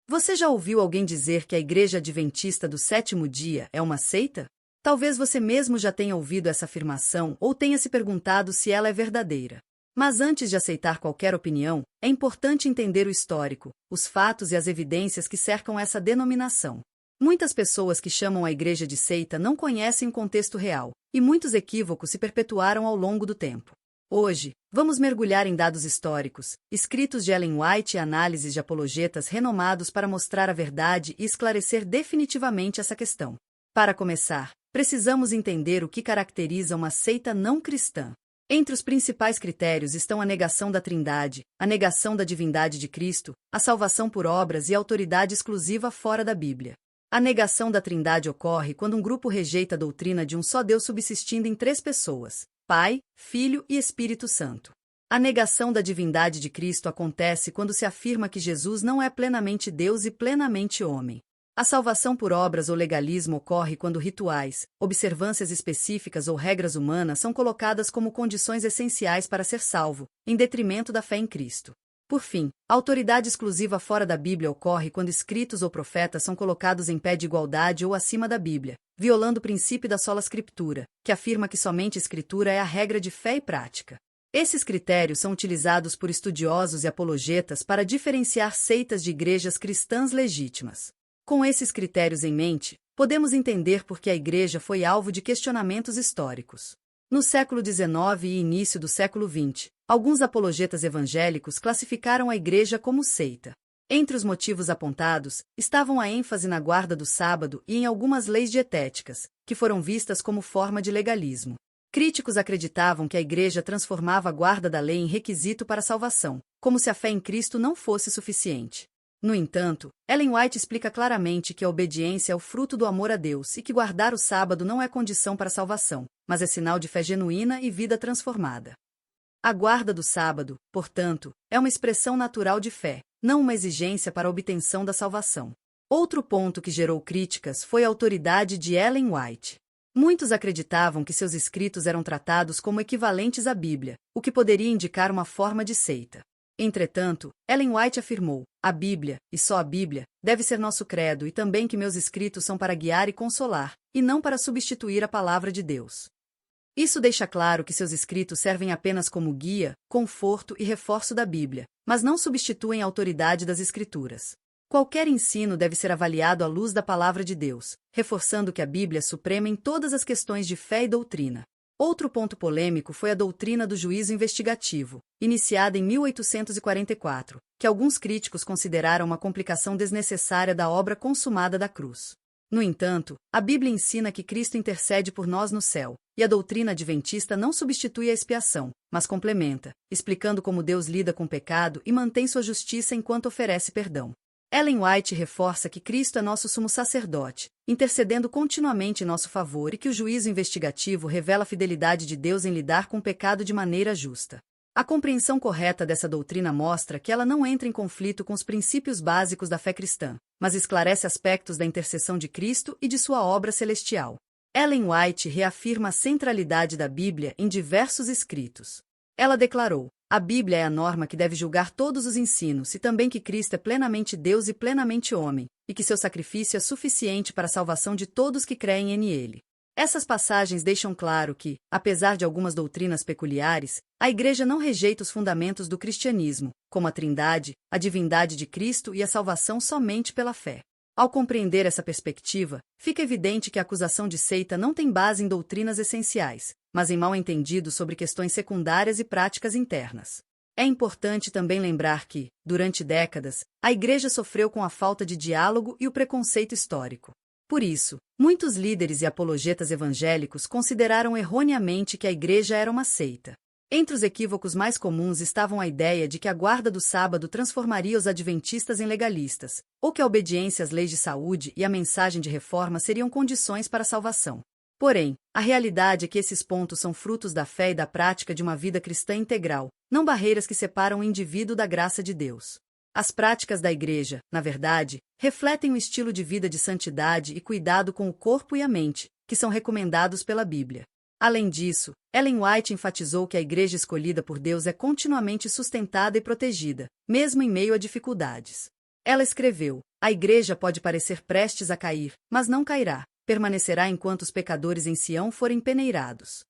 Você já ouviu alguém dizer que a Igreja Adventista do Sétimo Dia é uma seita? Talvez você mesmo já tenha ouvido essa afirmação ou tenha se perguntado se ela é verdadeira. Mas antes de aceitar qualquer opinião, é importante entender o histórico, os fatos e as evidências que cercam essa denominação. Muitas pessoas que chamam a igreja de seita não conhecem o contexto real, e muitos equívocos se perpetuaram ao longo do tempo. Hoje, vamos mergulhar em dados históricos, escritos de Ellen White e análises de apologetas renomados para mostrar a verdade e esclarecer definitivamente essa questão. Para começar, precisamos entender o que caracteriza uma seita não cristã. Entre os principais critérios estão a negação da Trindade, a negação da divindade de Cristo, a salvação por obras e a autoridade exclusiva fora da Bíblia. A negação da Trindade ocorre quando um grupo rejeita a doutrina de um só Deus subsistindo em três pessoas: Pai, Filho e Espírito Santo. A negação da divindade de Cristo acontece quando se afirma que Jesus não é plenamente Deus e plenamente homem. A salvação por obras ou legalismo ocorre quando rituais, observâncias específicas ou regras humanas são colocadas como condições essenciais para ser salvo, em detrimento da fé em Cristo. Por fim, a autoridade exclusiva fora da Bíblia ocorre quando escritos ou profetas são colocados em pé de igualdade ou acima da Bíblia, violando o princípio da sola Scriptura, que afirma que somente a Escritura é a regra de fé e prática. Esses critérios são utilizados por estudiosos e apologetas para diferenciar seitas de igrejas cristãs legítimas. Com esses critérios em mente, podemos entender por que a igreja foi alvo de questionamentos históricos. No século XIX e início do século XX, alguns apologetas evangélicos classificaram a igreja como seita. Entre os motivos apontados, estavam a ênfase na guarda do sábado e em algumas leis dietéticas, que foram vistas como forma de legalismo. Críticos acreditavam que a igreja transformava a guarda da lei em requisito para a salvação, como se a fé em Cristo não fosse suficiente. No entanto, Ellen White explica claramente que a obediência é o fruto do amor a Deus e que guardar o sábado não é condição para a salvação, mas é sinal de fé genuína e vida transformada. A guarda do sábado, portanto, é uma expressão natural de fé, não uma exigência para a obtenção da salvação. Outro ponto que gerou críticas foi a autoridade de Ellen White. Muitos acreditavam que seus escritos eram tratados como equivalentes à Bíblia, o que poderia indicar uma forma de seita. Entretanto, Ellen White afirmou: a Bíblia, e só a Bíblia, deve ser nosso credo e também que meus escritos são para guiar e consolar, e não para substituir a palavra de Deus. Isso deixa claro que seus escritos servem apenas como guia, conforto e reforço da Bíblia, mas não substituem a autoridade das Escrituras. Qualquer ensino deve ser avaliado à luz da palavra de Deus, reforçando que a Bíblia é suprema em todas as questões de fé e doutrina. Outro ponto polêmico foi a doutrina do juízo investigativo, iniciada em 1844, que alguns críticos consideraram uma complicação desnecessária da obra consumada da cruz. No entanto, a Bíblia ensina que Cristo intercede por nós no céu, e a doutrina adventista não substitui a expiação, mas complementa, explicando como Deus lida com o pecado e mantém sua justiça enquanto oferece perdão. Ellen White reforça que Cristo é nosso sumo sacerdote, intercedendo continuamente em nosso favor e que o juízo investigativo revela a fidelidade de Deus em lidar com o pecado de maneira justa. A compreensão correta dessa doutrina mostra que ela não entra em conflito com os princípios básicos da fé cristã, mas esclarece aspectos da intercessão de Cristo e de sua obra celestial. Ellen White reafirma a centralidade da Bíblia em diversos escritos. Ela declarou: a Bíblia é a norma que deve julgar todos os ensinos e também que Cristo é plenamente Deus e plenamente homem, e que seu sacrifício é suficiente para a salvação de todos que creem nele. Essas passagens deixam claro que, apesar de algumas doutrinas peculiares, a Igreja não rejeita os fundamentos do cristianismo, como a Trindade, a divindade de Cristo e a salvação somente pela fé. Ao compreender essa perspectiva, fica evidente que a acusação de seita não tem base em doutrinas essenciais, mas em mal-entendido sobre questões secundárias e práticas internas. É importante também lembrar que, durante décadas, a Igreja sofreu com a falta de diálogo e o preconceito histórico. Por isso, muitos líderes e apologetas evangélicos consideraram erroneamente que a Igreja era uma seita. Entre os equívocos mais comuns estavam a ideia de que a guarda do sábado transformaria os adventistas em legalistas, ou que a obediência às leis de saúde e a mensagem de reforma seriam condições para a salvação. Porém, a realidade é que esses pontos são frutos da fé e da prática de uma vida cristã integral, não barreiras que separam o indivíduo da graça de Deus. As práticas da Igreja, na verdade, refletem um estilo de vida de santidade e cuidado com o corpo e a mente, que são recomendados pela Bíblia. Além disso, Ellen White enfatizou que a Igreja escolhida por Deus é continuamente sustentada e protegida, mesmo em meio a dificuldades. Ela escreveu: a igreja pode parecer prestes a cair, mas não cairá, permanecerá enquanto os pecadores em Sião forem peneirados.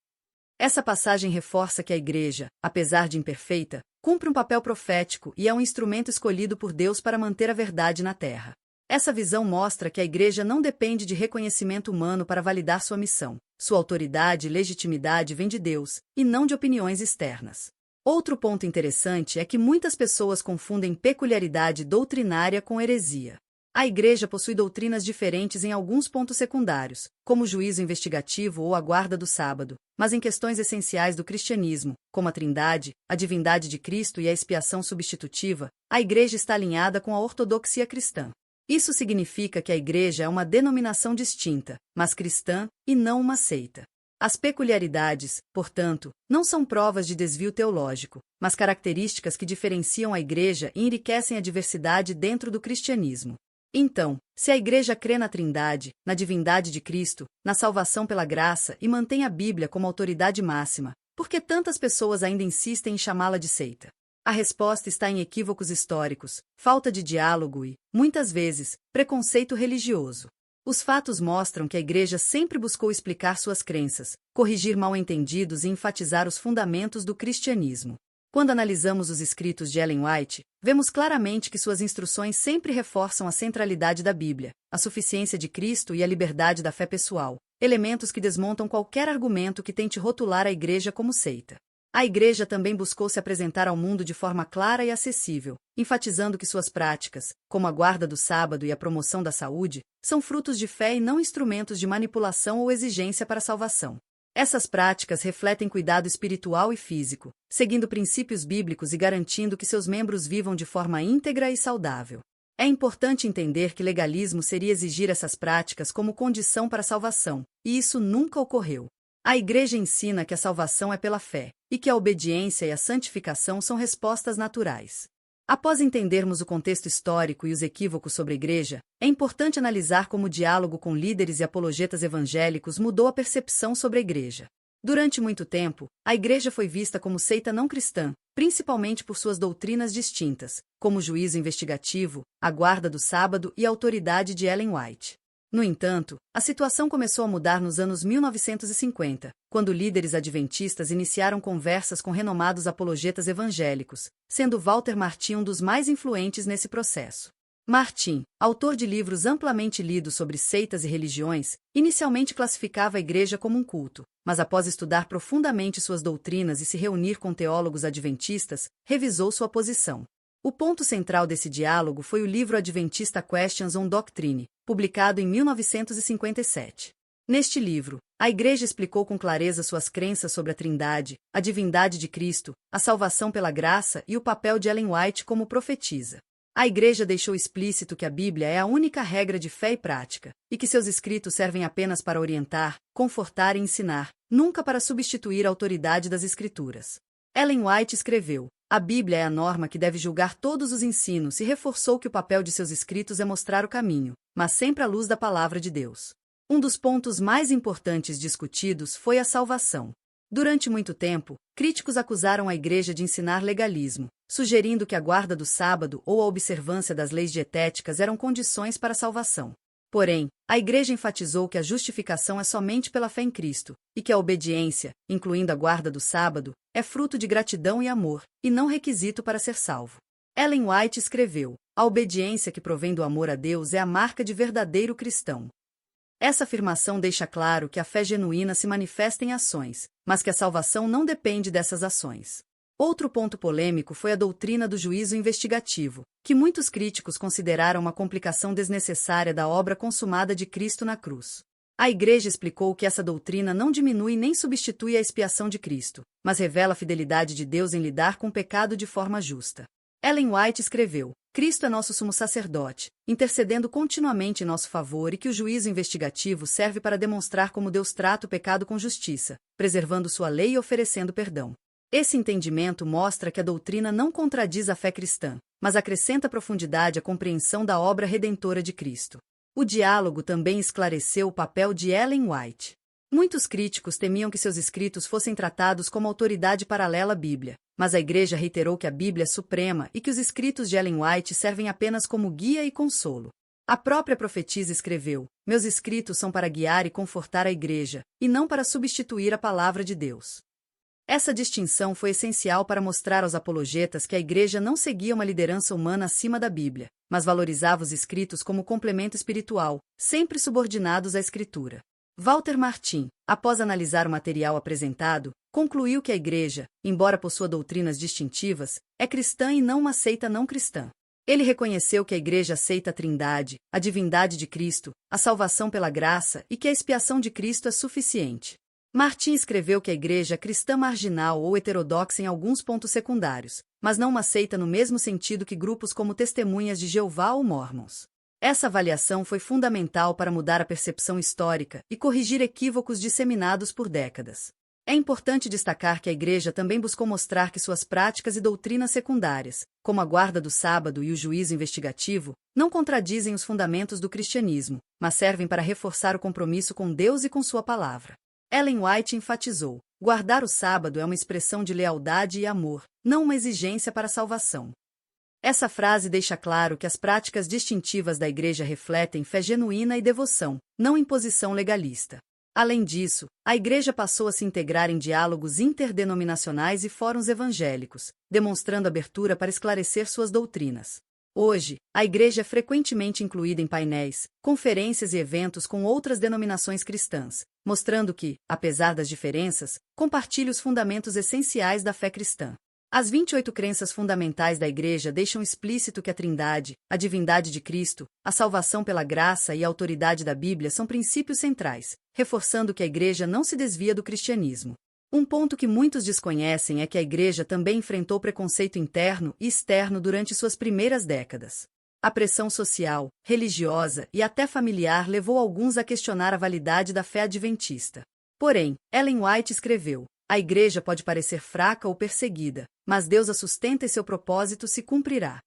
Essa passagem reforça que a igreja, apesar de imperfeita, cumpre um papel profético e é um instrumento escolhido por Deus para manter a verdade na terra. Essa visão mostra que a igreja não depende de reconhecimento humano para validar sua missão. Sua autoridade e legitimidade vem de Deus, e não de opiniões externas. Outro ponto interessante é que muitas pessoas confundem peculiaridade doutrinária com heresia. A igreja possui doutrinas diferentes em alguns pontos secundários, como o juízo investigativo ou a guarda do sábado, mas em questões essenciais do cristianismo, como a Trindade, a divindade de Cristo e a expiação substitutiva, a igreja está alinhada com a ortodoxia cristã. Isso significa que a igreja é uma denominação distinta, mas cristã, e não uma seita. As peculiaridades, portanto, não são provas de desvio teológico, mas características que diferenciam a igreja e enriquecem a diversidade dentro do cristianismo. Então, se a igreja crê na Trindade, na divindade de Cristo, na salvação pela graça e mantém a Bíblia como autoridade máxima, por que tantas pessoas ainda insistem em chamá-la de seita? A resposta está em equívocos históricos, falta de diálogo e, muitas vezes, preconceito religioso. Os fatos mostram que a igreja sempre buscou explicar suas crenças, corrigir mal-entendidos e enfatizar os fundamentos do cristianismo. Quando analisamos os escritos de Ellen White, vemos claramente que suas instruções sempre reforçam a centralidade da Bíblia, a suficiência de Cristo e a liberdade da fé pessoal, elementos que desmontam qualquer argumento que tente rotular a igreja como seita. A igreja também buscou se apresentar ao mundo de forma clara e acessível, enfatizando que suas práticas, como a guarda do sábado e a promoção da saúde, são frutos de fé e não instrumentos de manipulação ou exigência para a salvação. Essas práticas refletem cuidado espiritual e físico, seguindo princípios bíblicos e garantindo que seus membros vivam de forma íntegra e saudável. É importante entender que legalismo seria exigir essas práticas como condição para a salvação, e isso nunca ocorreu. A igreja ensina que a salvação é pela fé, e que a obediência e a santificação são respostas naturais. Após entendermos o contexto histórico e os equívocos sobre a igreja, é importante analisar como o diálogo com líderes e apologetas evangélicos mudou a percepção sobre a igreja. Durante muito tempo, a igreja foi vista como seita não cristã, principalmente por suas doutrinas distintas, como o juízo investigativo, a guarda do sábado e a autoridade de Ellen White. No entanto, a situação começou a mudar nos anos 1950, quando líderes adventistas iniciaram conversas com renomados apologetas evangélicos, sendo Walter Martin um dos mais influentes nesse processo. Martin, autor de livros amplamente lidos sobre seitas e religiões, inicialmente classificava a igreja como um culto, mas após estudar profundamente suas doutrinas e se reunir com teólogos adventistas, revisou sua posição. O ponto central desse diálogo foi o livro Adventista Questions on Doctrine, publicado em 1957. Neste livro, a igreja explicou com clareza suas crenças sobre a Trindade, a divindade de Cristo, a salvação pela graça e o papel de Ellen White como profetisa. A igreja deixou explícito que a Bíblia é a única regra de fé e prática, e que seus escritos servem apenas para orientar, confortar e ensinar, nunca para substituir a autoridade das Escrituras. Ellen White escreveu: a Bíblia é a norma que deve julgar todos os ensinos e reforçou que o papel de seus escritos é mostrar o caminho, mas sempre à luz da palavra de Deus. Um dos pontos mais importantes discutidos foi a salvação. Durante muito tempo, críticos acusaram a igreja de ensinar legalismo, sugerindo que a guarda do sábado ou a observância das leis dietéticas eram condições para a salvação. Porém, a igreja enfatizou que a justificação é somente pela fé em Cristo, e que a obediência, incluindo a guarda do sábado, é fruto de gratidão e amor, e não requisito para ser salvo. Ellen White escreveu: a obediência que provém do amor a Deus é a marca de verdadeiro cristão. Essa afirmação deixa claro que a fé genuína se manifesta em ações, mas que a salvação não depende dessas ações. Outro ponto polêmico foi a doutrina do juízo investigativo, que muitos críticos consideraram uma complicação desnecessária da obra consumada de Cristo na cruz. A igreja explicou que essa doutrina não diminui nem substitui a expiação de Cristo, mas revela a fidelidade de Deus em lidar com o pecado de forma justa. Ellen White escreveu: Cristo é nosso sumo sacerdote, intercedendo continuamente em nosso favor, e que o juízo investigativo serve para demonstrar como Deus trata o pecado com justiça, preservando sua lei e oferecendo perdão. Esse entendimento mostra que a doutrina não contradiz a fé cristã, mas acrescenta profundidade à compreensão da obra redentora de Cristo. O diálogo também esclareceu o papel de Ellen White. Muitos críticos temiam que seus escritos fossem tratados como autoridade paralela à Bíblia, mas a Igreja reiterou que a Bíblia é suprema e que os escritos de Ellen White servem apenas como guia e consolo. A própria profetisa escreveu: "Meus escritos são para guiar e confortar a Igreja, e não para substituir a palavra de Deus." Essa distinção foi essencial para mostrar aos apologetas que a Igreja não seguia uma liderança humana acima da Bíblia, mas valorizava os escritos como complemento espiritual, sempre subordinados à Escritura. Walter Martin, após analisar o material apresentado, concluiu que a Igreja, embora possua doutrinas distintivas, é cristã e não uma seita não cristã. Ele reconheceu que a Igreja aceita a Trindade, a divindade de Cristo, a salvação pela graça e que a expiação de Cristo é suficiente. Martin escreveu que a Igreja é cristã marginal ou heterodoxa em alguns pontos secundários, mas não uma seita no mesmo sentido que grupos como Testemunhas de Jeová ou Mormons. Essa avaliação foi fundamental para mudar a percepção histórica e corrigir equívocos disseminados por décadas. É importante destacar que a Igreja também buscou mostrar que suas práticas e doutrinas secundárias, como a guarda do sábado e o juízo investigativo, não contradizem os fundamentos do cristianismo, mas servem para reforçar o compromisso com Deus e com sua palavra. Ellen White enfatizou: guardar o sábado é uma expressão de lealdade e amor, não uma exigência para a salvação. Essa frase deixa claro que as práticas distintivas da Igreja refletem fé genuína e devoção, não imposição legalista. Além disso, a Igreja passou a se integrar em diálogos interdenominacionais e fóruns evangélicos, demonstrando abertura para esclarecer suas doutrinas. Hoje, a Igreja é frequentemente incluída em painéis, conferências e eventos com outras denominações cristãs, mostrando que, apesar das diferenças, compartilha os fundamentos essenciais da fé cristã. As 28 crenças fundamentais da Igreja deixam explícito que a Trindade, a divindade de Cristo, a salvação pela graça e a autoridade da Bíblia são princípios centrais, reforçando que a Igreja não se desvia do cristianismo. Um ponto que muitos desconhecem é que a Igreja também enfrentou preconceito interno e externo durante suas primeiras décadas. A pressão social, religiosa e até familiar levou alguns a questionar a validade da fé adventista. Porém, Ellen White escreveu: "A Igreja pode parecer fraca ou perseguida, mas Deus a sustenta e seu propósito se cumprirá."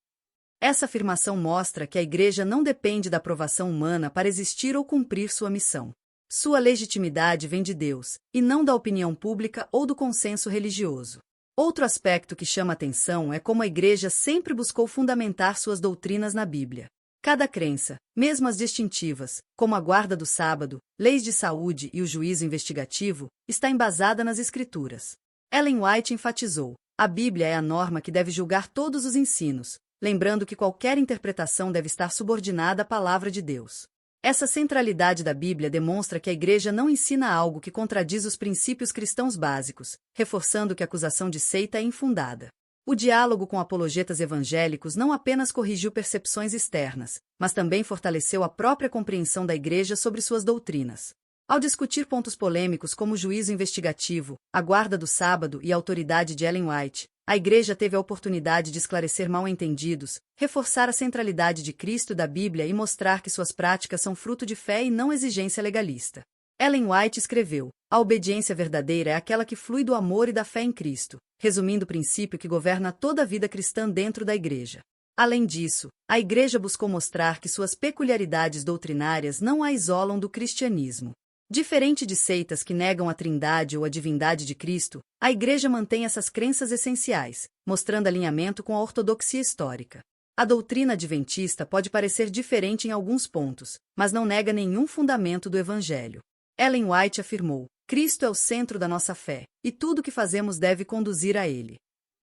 Essa afirmação mostra que a Igreja não depende da aprovação humana para existir ou cumprir sua missão. Sua legitimidade vem de Deus, e não da opinião pública ou do consenso religioso. Outro aspecto que chama atenção é como a Igreja sempre buscou fundamentar suas doutrinas na Bíblia. Cada crença, mesmo as distintivas, como a guarda do sábado, leis de saúde e o juízo investigativo, está embasada nas Escrituras. Ellen White enfatizou: a Bíblia é a norma que deve julgar todos os ensinos, lembrando que qualquer interpretação deve estar subordinada à palavra de Deus. Essa centralidade da Bíblia demonstra que a Igreja não ensina algo que contradiz os princípios cristãos básicos, reforçando que a acusação de seita é infundada. O diálogo com apologetas evangélicos não apenas corrigiu percepções externas, mas também fortaleceu a própria compreensão da Igreja sobre suas doutrinas. Ao discutir pontos polêmicos como o juízo investigativo, a guarda do sábado e a autoridade de Ellen White, a Igreja teve a oportunidade de esclarecer mal-entendidos, reforçar a centralidade de Cristo e da Bíblia e mostrar que suas práticas são fruto de fé e não exigência legalista. Ellen White escreveu: "A obediência verdadeira é aquela que flui do amor e da fé em Cristo", resumindo o princípio que governa toda a vida cristã dentro da Igreja. Além disso, a Igreja buscou mostrar que suas peculiaridades doutrinárias não a isolam do cristianismo. Diferente de seitas que negam a Trindade ou a divindade de Cristo, a Igreja mantém essas crenças essenciais, mostrando alinhamento com a ortodoxia histórica. A doutrina adventista pode parecer diferente em alguns pontos, mas não nega nenhum fundamento do Evangelho. Ellen White afirmou: "Cristo é o centro da nossa fé, e tudo o que fazemos deve conduzir a Ele."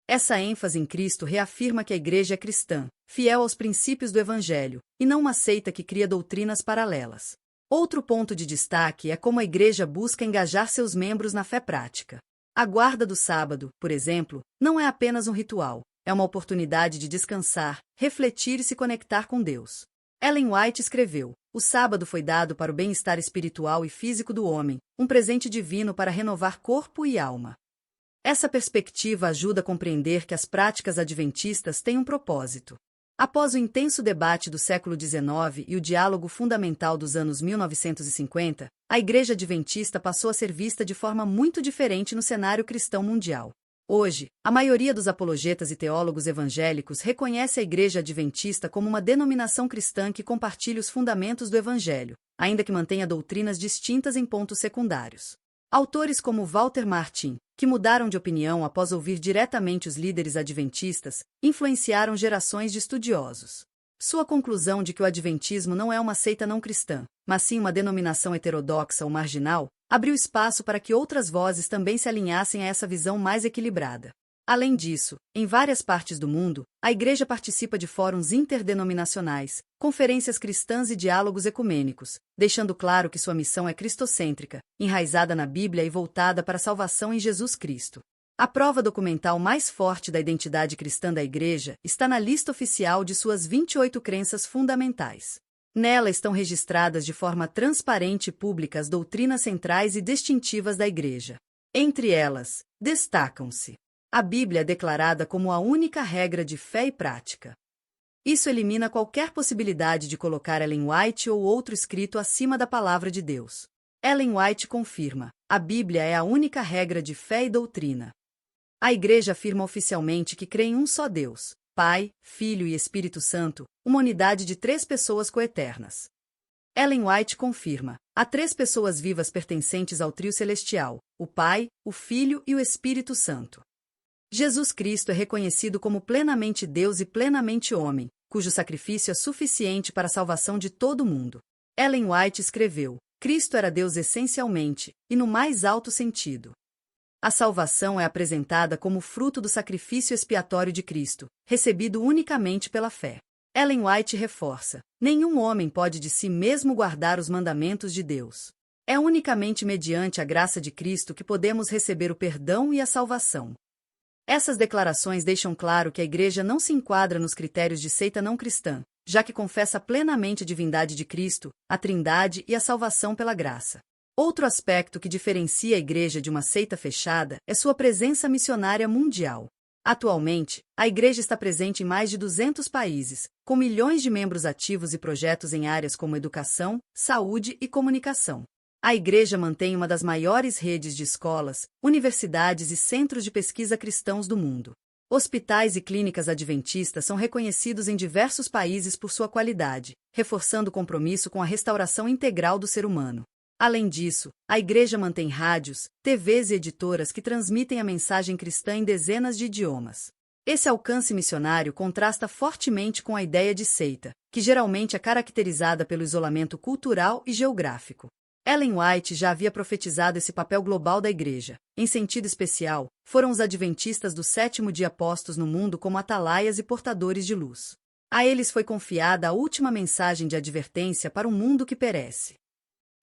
Essa ênfase em Cristo reafirma que a Igreja é cristã, fiel aos princípios do Evangelho, e não uma seita que cria doutrinas paralelas. Outro ponto de destaque é como a Igreja busca engajar seus membros na fé prática. A guarda do sábado, por exemplo, não é apenas um ritual, é uma oportunidade de descansar, refletir e se conectar com Deus. Ellen White escreveu: "O sábado foi dado para o bem-estar espiritual e físico do homem, um presente divino para renovar corpo e alma." Essa perspectiva ajuda a compreender que as práticas adventistas têm um propósito. Após o intenso debate do século XIX e o diálogo fundamental dos anos 1950, a Igreja Adventista passou a ser vista de forma muito diferente no cenário cristão mundial. Hoje, a maioria dos apologetas e teólogos evangélicos reconhece a Igreja Adventista como uma denominação cristã que compartilha os fundamentos do Evangelho, ainda que mantenha doutrinas distintas em pontos secundários. Autores como Walter Martin, que mudaram de opinião após ouvir diretamente os líderes adventistas, influenciaram gerações de estudiosos. Sua conclusão de que o adventismo não é uma seita não cristã, mas sim uma denominação heterodoxa ou marginal, abriu espaço para que outras vozes também se alinhassem a essa visão mais equilibrada. Além disso, em várias partes do mundo, a Igreja participa de fóruns interdenominacionais, conferências cristãs e diálogos ecumênicos, deixando claro que sua missão é cristocêntrica, enraizada na Bíblia e voltada para a salvação em Jesus Cristo. A prova documental mais forte da identidade cristã da Igreja está na lista oficial de suas 28 crenças fundamentais. Nela estão registradas de forma transparente e pública as doutrinas centrais e distintivas da Igreja. Entre elas, destacam-se: a Bíblia é declarada como a única regra de fé e prática. Isso elimina qualquer possibilidade de colocar Ellen White ou outro escrito acima da palavra de Deus. Ellen White confirma: a Bíblia é a única regra de fé e doutrina. A Igreja afirma oficialmente que crê em um só Deus, Pai, Filho e Espírito Santo, uma unidade de 3 pessoas coeternas. Ellen White confirma: há 3 pessoas vivas pertencentes ao trio celestial, o Pai, o Filho e o Espírito Santo. Jesus Cristo é reconhecido como plenamente Deus e plenamente homem, cujo sacrifício é suficiente para a salvação de todo o mundo. Ellen White escreveu: Cristo era Deus essencialmente, e no mais alto sentido. A salvação é apresentada como fruto do sacrifício expiatório de Cristo, recebido unicamente pela fé. Ellen White reforça: nenhum homem pode de si mesmo guardar os mandamentos de Deus. É unicamente mediante a graça de Cristo que podemos receber o perdão e a salvação. Essas declarações deixam claro que a Igreja não se enquadra nos critérios de seita não cristã, já que confessa plenamente a divindade de Cristo, a Trindade e a salvação pela graça. Outro aspecto que diferencia a Igreja de uma seita fechada é sua presença missionária mundial. Atualmente, a Igreja está presente em mais de 200 países, com milhões de membros ativos e projetos em áreas como educação, saúde e comunicação. A Igreja mantém uma das maiores redes de escolas, universidades e centros de pesquisa cristãos do mundo. Hospitais e clínicas adventistas são reconhecidos em diversos países por sua qualidade, reforçando o compromisso com a restauração integral do ser humano. Além disso, a Igreja mantém rádios, TVs e editoras que transmitem a mensagem cristã em dezenas de idiomas. Esse alcance missionário contrasta fortemente com a ideia de seita, que geralmente é caracterizada pelo isolamento cultural e geográfico. Ellen White já havia profetizado esse papel global da Igreja. Em sentido especial, foram os adventistas do 7º dia postos no mundo como atalaias e portadores de luz. A eles foi confiada a última mensagem de advertência para um mundo que perece.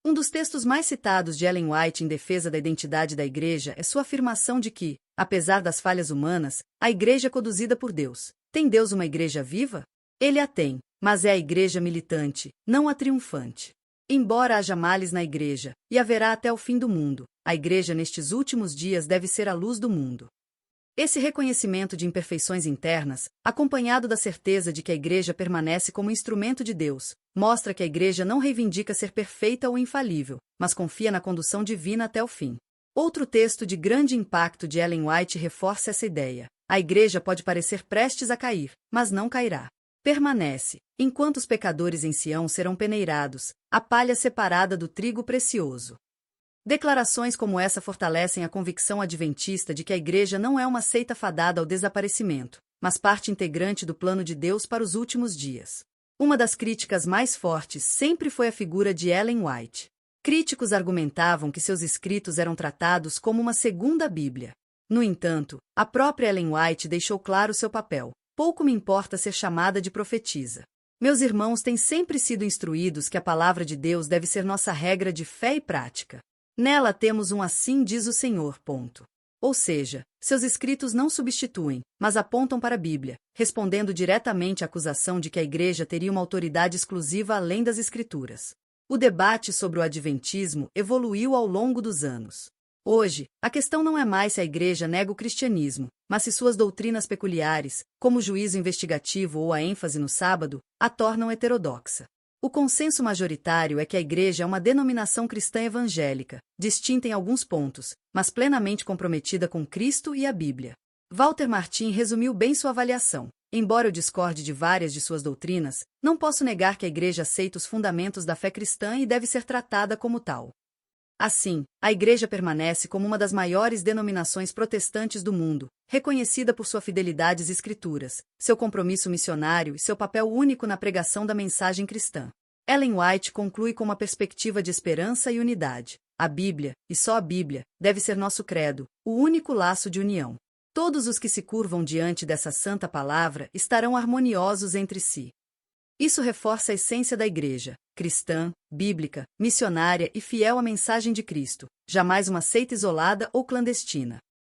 Um dos textos mais citados de Ellen White em defesa da identidade da Igreja é sua afirmação de que, apesar das falhas humanas, a Igreja é conduzida por Deus. Tem Deus uma Igreja viva? Ele a tem, mas é a Igreja militante, não a triunfante. Embora haja males na Igreja, e haverá até o fim do mundo, a Igreja nestes últimos dias deve ser a luz do mundo. Esse reconhecimento de imperfeições internas, acompanhado da certeza de que a Igreja permanece como instrumento de Deus, mostra que a Igreja não reivindica ser perfeita ou infalível, mas confia na condução divina até o fim. Outro texto de grande impacto de Ellen White reforça essa ideia. A Igreja pode parecer prestes a cair, mas não cairá. Permanece, enquanto os pecadores em Sião serão peneirados, a palha separada do trigo precioso. Declarações como essa fortalecem a convicção adventista de que a Igreja não é uma seita fadada ao desaparecimento, mas parte integrante do plano de Deus para os últimos dias. Uma das críticas mais fortes sempre foi a figura de Ellen White. Críticos argumentavam que seus escritos eram tratados como uma segunda Bíblia. No entanto, a própria Ellen White deixou claro seu papel. Pouco me importa ser chamada de profetisa. Meus irmãos têm sempre sido instruídos que a palavra de Deus deve ser nossa regra de fé e prática. Nela temos um assim diz o Senhor. Ou seja, seus escritos não substituem, mas apontam para a Bíblia, respondendo diretamente à acusação de que a Igreja teria uma autoridade exclusiva além das Escrituras. O debate sobre o adventismo evoluiu ao longo dos anos. Hoje, a questão não é mais se a Igreja nega o cristianismo, mas se suas doutrinas peculiares, como o juízo investigativo ou a ênfase no sábado, a tornam heterodoxa. O consenso majoritário é que a Igreja é uma denominação cristã evangélica, distinta em alguns pontos, mas plenamente comprometida com Cristo e a Bíblia. Walter Martin resumiu bem sua avaliação. Embora eu discorde de várias de suas doutrinas, não posso negar que a Igreja aceita os fundamentos da fé cristã e deve ser tratada como tal. Assim, a Igreja permanece como uma das maiores denominações protestantes do mundo, reconhecida por sua fidelidade às Escrituras, seu compromisso missionário e seu papel único na pregação da mensagem cristã. Ellen White conclui com uma perspectiva de esperança e unidade. A Bíblia, e só a Bíblia, deve ser nosso credo, o único laço de união. Todos os que se curvam diante dessa santa palavra estarão harmoniosos entre si. Isso reforça a essência da Igreja, cristã, bíblica, missionária e fiel à mensagem de Cristo, jamais uma seita isolada ou clandestina.